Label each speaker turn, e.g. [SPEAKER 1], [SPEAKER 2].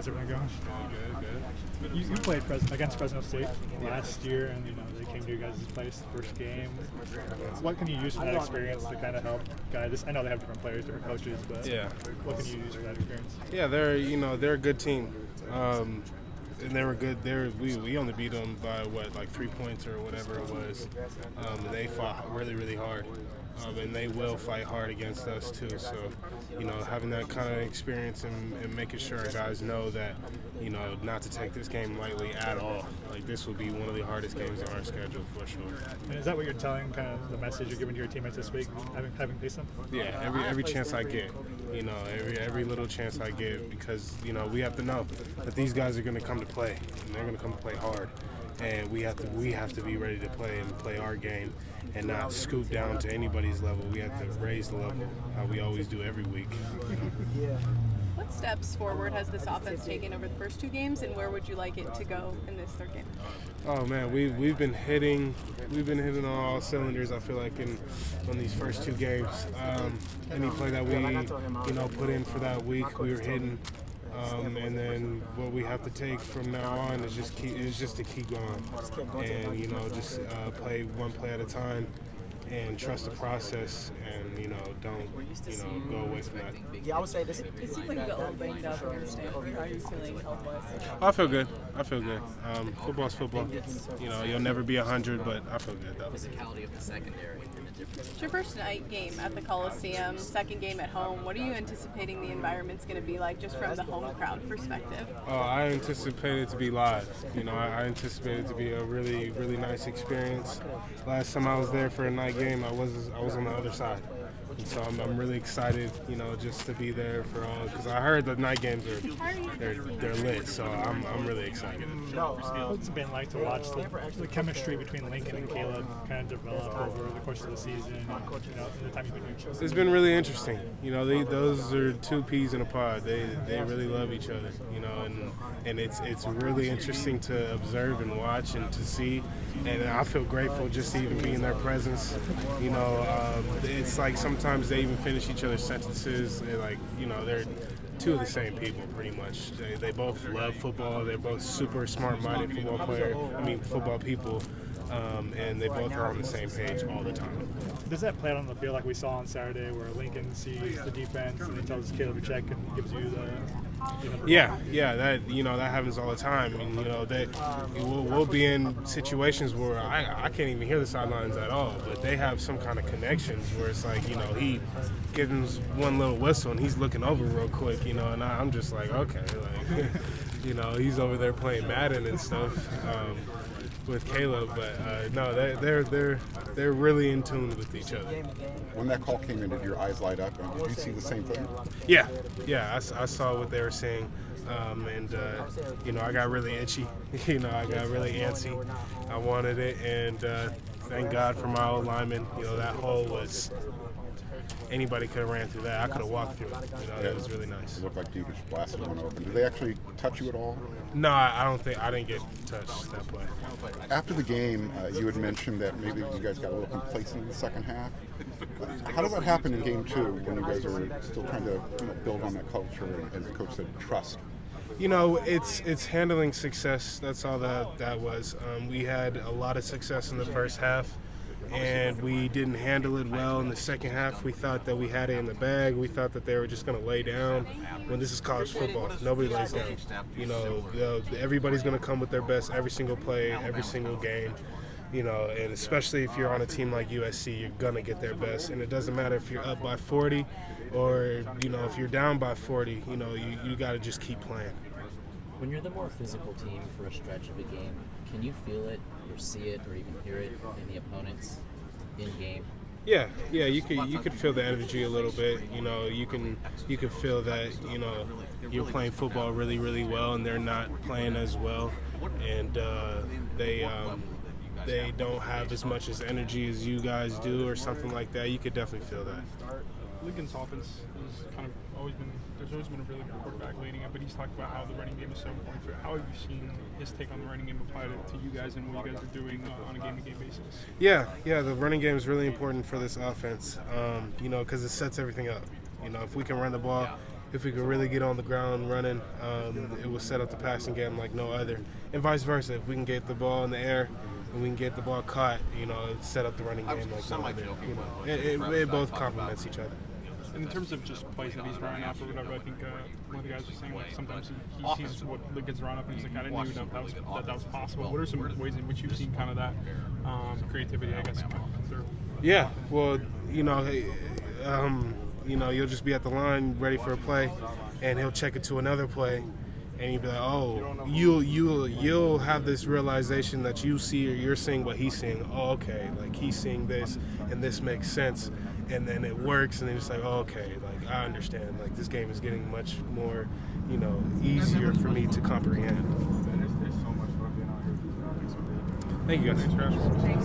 [SPEAKER 1] How's everything going?
[SPEAKER 2] Good.
[SPEAKER 1] You played against Fresno State last year, and they came to your guys' place the first game. What can you use from that experience to kind of help guide this? I know they have different players, different coaches, but what can you use from that experience?
[SPEAKER 2] Yeah, they're a good team, and they were good. We only beat them by 3 points or whatever it was. And they fought really hard. And they will fight hard against us too. So, having that kind of experience and making sure our guys know that, not to take this game lightly at all. Like, this will be one of the hardest games on our schedule for sure.
[SPEAKER 1] And is that what you're telling, kind of the message you're giving to your teammates this week, having faced them?
[SPEAKER 2] Yeah, every chance I get, every little chance I get, because we have to know that these guys are going to come to play, and they're going to come to play hard. And we have to be ready to play our game and not scoop down to anybody's level. We have to raise the level, how we always do every week.
[SPEAKER 3] What steps forward has this offense taken over the first 2 games, and where would you like it to go in this third game?
[SPEAKER 2] Oh man, we've been hitting on all cylinders. I feel like on these first 2 games, any play that we put in for that week, we were hitting. And then what we have to take from now on is just to keep going, and just play one play at a time, and trust the process, and don't go away from that.
[SPEAKER 4] Yeah, I would say this.
[SPEAKER 3] It seems like you got a little banged up against Stanford. How are you feeling health-wise?
[SPEAKER 2] I feel good. Football's football. You'll never be 100, but I feel good though.
[SPEAKER 5] Physicality of the secondary.
[SPEAKER 3] It's your first night game at the Coliseum, second game at home. What are you anticipating the environment's going to be like, just from the home crowd perspective?
[SPEAKER 2] Oh, I anticipate it to be live. I anticipate it to be a really nice experience. Last time I was there for a night game, I was on the other side. And so I'm really excited, just to be there for all, because I heard the night games they're lit, so I'm really excited.
[SPEAKER 1] What's it been like to watch the chemistry between Lincoln and Caleb kind of develop over the course of the season, and, the time you've been here?
[SPEAKER 2] It's been really interesting. Those are 2 peas in a pod. They really love each other, and it's really interesting to observe and watch and to see. And I feel grateful just to even be in their presence. It's like sometimes they even finish each other's sentences. They're 2 of the same people pretty much. They both love football. They're both super smart-minded football people. And they both are on the same page all the time.
[SPEAKER 1] Does that play out on the field like we saw on Saturday, where Lincoln sees the defense and he tells Caleb to check and gives you the?
[SPEAKER 2] Yeah, that happens all the time. We'll be in situations where I can't even hear the sidelines at all, but they have some kind of connections where it's like, he gives him one little whistle and he's looking over real quick, and I'm just like, okay, he's over there playing Madden and stuff. With Caleb, but no, they're really in tune with each other.
[SPEAKER 6] When that call came in, did your eyes light up? And did you see the same thing?
[SPEAKER 2] Yeah, I saw what they were saying, and I got really itchy. I got really antsy. I wanted it, and thank God for my old lineman. That hole was. Anybody could have ran through that. I could have walked through it. It was really nice.
[SPEAKER 6] It looked like you just blasted one open. Did they actually touch you at all?
[SPEAKER 2] No, I didn't get touched that play.
[SPEAKER 6] After the game, you had mentioned that maybe you guys got a little complacent in the second half. How does that happen in game 2 when you guys are still trying to build on that culture and, as the coach said, trust?
[SPEAKER 2] It's handling success. That's all that was. We had a lot of success in the first half, and we didn't handle it well in the second half. We thought that we had it in the bag. We thought that they were just going to lay down. When this is college football, nobody lays down. Everybody's going to come with their best every single play, every single game. And especially if you're on a team like USC, you're going to get their best. And it doesn't matter if you're up by 40 or, if you're down by 40, you got to just keep playing.
[SPEAKER 5] When you're the more physical team for a stretch of a game, can you feel it or see it or even hear it in the opponents in game?
[SPEAKER 2] Yeah, you could feel the energy a little bit. You can feel that you're playing football really, really well, and they're not playing as well, and they don't have as much as energy as you guys do, or something like that. You could definitely feel that.
[SPEAKER 7] Lincoln's offense has kind of always been a really good quarterback leading it, but he's talked about how the running game is so important for it. How have you seen his take on the running game applied to you guys and what you guys are doing on a game-to-game basis?
[SPEAKER 2] Yeah, the running game is really important for this offense, because it sets everything up. If we can run the ball if we could really get on the ground running, it will set up the passing game like no other. And vice versa, if we can get the ball in the air and we can get the ball caught, you know, it set up the running game like no other. You know, it both complements each other.
[SPEAKER 7] And in terms of just plays that he's running up or whatever, I think one of the guys was saying like sometimes he sees what gets run up and he's like, I didn't even know that was possible. What are some ways in which you've seen kind of that creativity, I guess, come through?
[SPEAKER 2] Yeah, well, you know, you'll just be at the line ready for a play, and he'll check it to another play, and you'll be like, oh, you'll have this realization that you see or you're seeing what he's seeing. Oh, okay, like he's seeing this, and this makes sense, and then it works, and then it's like, oh, okay, like I understand. Like this game is getting much more, you know, easier for me to comprehend. Thank you guys.
[SPEAKER 3] Thanks.